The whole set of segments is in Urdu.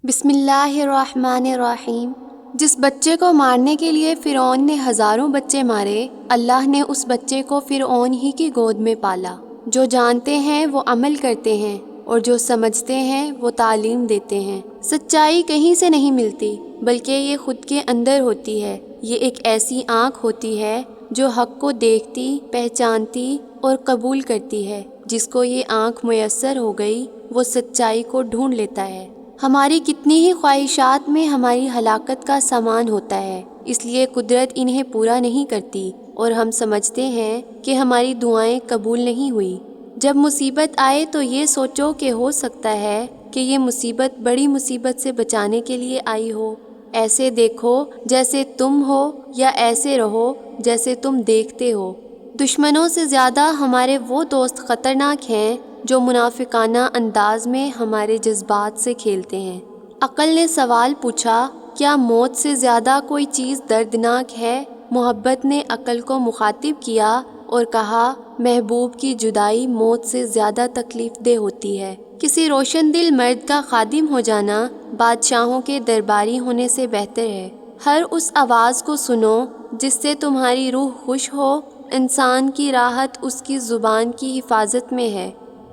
بسم اللہ الرحمن الرحیم۔ جس بچے کو مارنے کے لیے فرعون نے ہزاروں بچے مارے، اللہ نے اس بچے کو فرعون ہی کی گود میں پالا۔ جو جانتے ہیں وہ عمل کرتے ہیں اور جو سمجھتے ہیں وہ تعلیم دیتے ہیں۔ سچائی کہیں سے نہیں ملتی بلکہ یہ خود کے اندر ہوتی ہے۔ یہ ایک ایسی آنکھ ہوتی ہے جو حق کو دیکھتی، پہچانتی اور قبول کرتی ہے۔ جس کو یہ آنکھ میسر ہو گئی وہ سچائی کو ڈھونڈ لیتا ہے۔ ہماری کتنی ہی خواہشات میں ہماری ہلاکت کا سامان ہوتا ہے، اس لیے قدرت انہیں پورا نہیں کرتی اور ہم سمجھتے ہیں کہ ہماری دعائیں قبول نہیں ہوئی۔ جب مصیبت آئے تو یہ سوچو کہ ہو سکتا ہے کہ یہ مصیبت بڑی مصیبت سے بچانے کے لیے آئی ہو۔ ایسے دیکھو جیسے تم ہو یا ایسے رہو جیسے تم دیکھتے ہو۔ دشمنوں سے زیادہ ہمارے وہ دوست خطرناک ہیں جو منافقانہ انداز میں ہمارے جذبات سے کھیلتے ہیں۔ عقل نے سوال پوچھا، کیا موت سے زیادہ کوئی چیز دردناک ہے؟ محبت نے عقل کو مخاطب کیا اور کہا، محبوب کی جدائی موت سے زیادہ تکلیف دہ ہوتی ہے۔ کسی روشن دل مرد کا خادم ہو جانا بادشاہوں کے درباری ہونے سے بہتر ہے۔ ہر اس آواز کو سنو جس سے تمہاری روح خوش ہو۔ انسان کی راحت اس کی زبان کی حفاظت میں ہے۔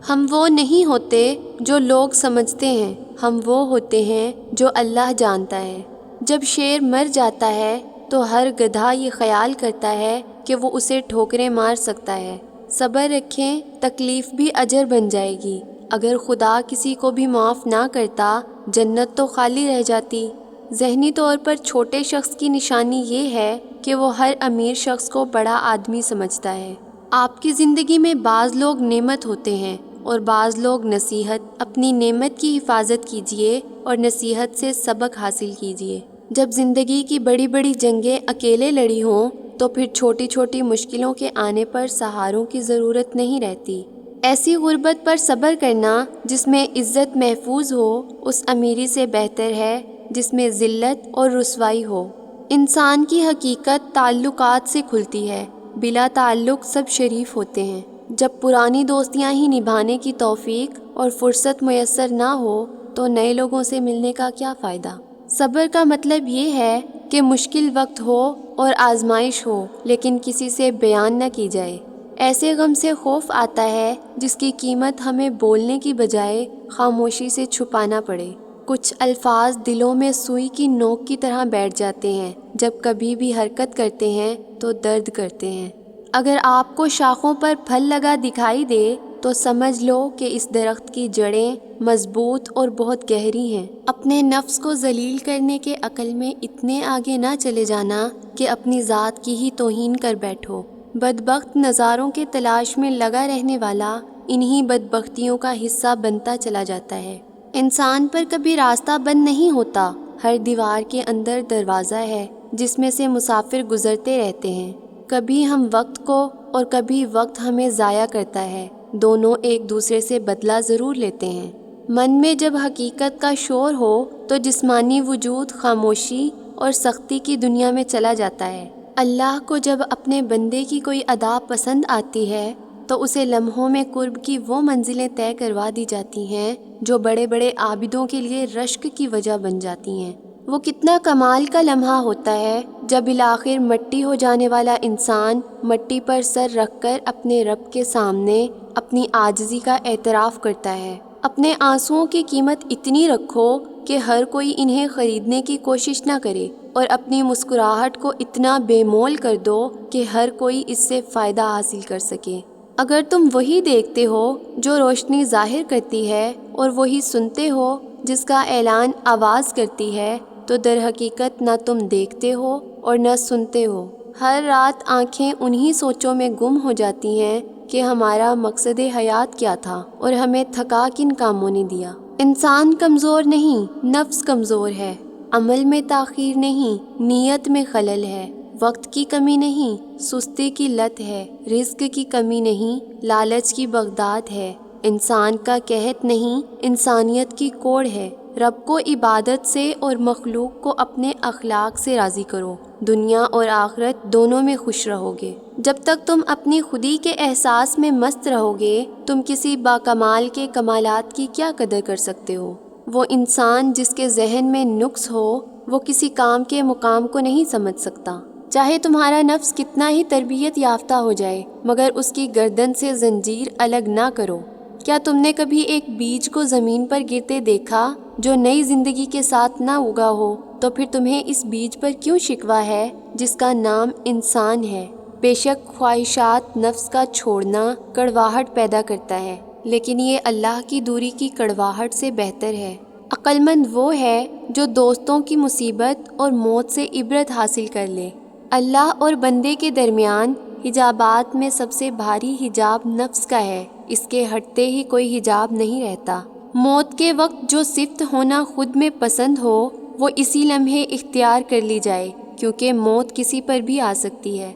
ہم وہ نہیں ہوتے جو لوگ سمجھتے ہیں، ہم وہ ہوتے ہیں جو اللہ جانتا ہے۔ جب شیر مر جاتا ہے تو ہر گدھا یہ خیال کرتا ہے کہ وہ اسے ٹھوکریں مار سکتا ہے۔ صبر رکھیں، تکلیف بھی اجر بن جائے گی۔ اگر خدا کسی کو بھی معاف نہ کرتا، جنت تو خالی رہ جاتی۔ ذہنی طور پر چھوٹے شخص کی نشانی یہ ہے کہ وہ ہر امیر شخص کو بڑا آدمی سمجھتا ہے۔ آپ کی زندگی میں بعض لوگ نعمت ہوتے ہیں اور بعض لوگ نصیحت۔ اپنی نعمت کی حفاظت کیجیے اور نصیحت سے سبق حاصل کیجیے۔ جب زندگی کی بڑی بڑی جنگیں اکیلے لڑی ہوں تو پھر چھوٹی چھوٹی مشکلوں کے آنے پر سہاروں کی ضرورت نہیں رہتی۔ ایسی غربت پر صبر کرنا جس میں عزت محفوظ ہو اس امیری سے بہتر ہے جس میں ذلت اور رسوائی ہو۔ انسان کی حقیقت تعلقات سے کھلتی ہے، بلا تعلق سب شریف ہوتے ہیں۔ جب پرانی دوستیاں ہی نبھانے کی توفیق اور فرصت میسر نہ ہو تو نئے لوگوں سے ملنے کا کیا فائدہ؟ صبر کا مطلب یہ ہے کہ مشکل وقت ہو اور آزمائش ہو لیکن کسی سے بیان نہ کی جائے۔ ایسے غم سے خوف آتا ہے جس کی قیمت ہمیں بولنے کی بجائے خاموشی سے چھپانا پڑے۔ کچھ الفاظ دلوں میں سوئی کی نوک کی طرح بیٹھ جاتے ہیں، جب کبھی بھی حرکت کرتے ہیں تو درد کرتے ہیں۔ اگر آپ کو شاخوں پر پھل لگا دکھائی دے تو سمجھ لو کہ اس درخت کی جڑیں مضبوط اور بہت گہری ہیں۔ اپنے نفس کو ذلیل کرنے کے عقل میں اتنے آگے نہ چلے جانا کہ اپنی ذات کی ہی توہین کر بیٹھو۔ بدبخت نظاروں کے تلاش میں لگا رہنے والا انہی بدبختیوں کا حصہ بنتا چلا جاتا ہے۔ انسان پر کبھی راستہ بند نہیں ہوتا، ہر دیوار کے اندر دروازہ ہے جس میں سے مسافر گزرتے رہتے ہیں۔ کبھی ہم وقت کو اور کبھی وقت ہمیں ضائع کرتا ہے، دونوں ایک دوسرے سے بدلہ ضرور لیتے ہیں۔ من میں جب حقیقت کا شور ہو تو جسمانی وجود خاموشی اور سختی کی دنیا میں چلا جاتا ہے۔ اللہ کو جب اپنے بندے کی کوئی ادا پسند آتی ہے تو اسے لمحوں میں قرب کی وہ منزلیں طے کروا دی جاتی ہیں جو بڑے بڑے عابدوں کے لیے رشک کی وجہ بن جاتی ہیں۔ وہ کتنا کمال کا لمحہ ہوتا ہے جب بالآخر مٹی ہو جانے والا انسان مٹی پر سر رکھ کر اپنے رب کے سامنے اپنی عاجزی کا اعتراف کرتا ہے۔ اپنے آنسوؤں کی قیمت اتنی رکھو کہ ہر کوئی انہیں خریدنے کی کوشش نہ کرے اور اپنی مسکراہٹ کو اتنا بے مول کر دو کہ ہر کوئی اس سے فائدہ حاصل کر سکے۔ اگر تم وہی دیکھتے ہو جو روشنی ظاہر کرتی ہے اور وہی سنتے ہو جس کا اعلان آواز کرتی ہے تو در حقیقت نہ تم دیکھتے ہو اور نہ سنتے ہو۔ ہر رات آنکھیں انہی سوچوں میں گم ہو جاتی ہیں کہ ہمارا مقصد حیات کیا تھا اور ہمیں تھکا کن کاموں نے دیا۔ انسان کمزور نہیں، نفس کمزور ہے۔ عمل میں تاخیر نہیں، نیت میں خلل ہے۔ وقت کی کمی نہیں، سستی کی لت ہے۔ رزق کی کمی نہیں، لالچ کی بغداد ہے۔ انسان کا قحط نہیں، انسانیت کی کوڑ ہے۔ رب کو عبادت سے اور مخلوق کو اپنے اخلاق سے راضی کرو، دنیا اور آخرت دونوں میں خوش رہو گے۔ جب تک تم اپنی خودی کے احساس میں مست رہو گے، تم کسی باکمال کے کمالات کی کیا قدر کر سکتے ہو؟ وہ انسان جس کے ذہن میں نقص ہو وہ کسی کام کے مقام کو نہیں سمجھ سکتا۔ چاہے تمہارا نفس کتنا ہی تربیت یافتہ ہو جائے مگر اس کی گردن سے زنجیر الگ نہ کرو۔ کیا تم نے کبھی ایک بیج کو زمین پر گرتے دیکھا جو نئی زندگی کے ساتھ نہ اگا ہو؟ تو پھر تمہیں اس بیج پر کیوں شکوہ ہے جس کا نام انسان ہے؟ بے شک خواہشات نفس کا چھوڑنا کڑواہٹ پیدا کرتا ہے، لیکن یہ اللہ کی دوری کی کڑواہٹ سے بہتر ہے۔ عقل مند وہ ہے جو دوستوں کی مصیبت اور موت سے عبرت حاصل کر لے۔ اللہ اور بندے کے درمیان حجابات میں سب سے بھاری حجاب نفس کا ہے، اس کے ہٹتے ہی کوئی حجاب نہیں رہتا۔ موت کے وقت جو صفت ہونا خود میں پسند ہو وہ اسی لمحے اختیار کر لی جائے، کیونکہ موت کسی پر بھی آ سکتی ہے۔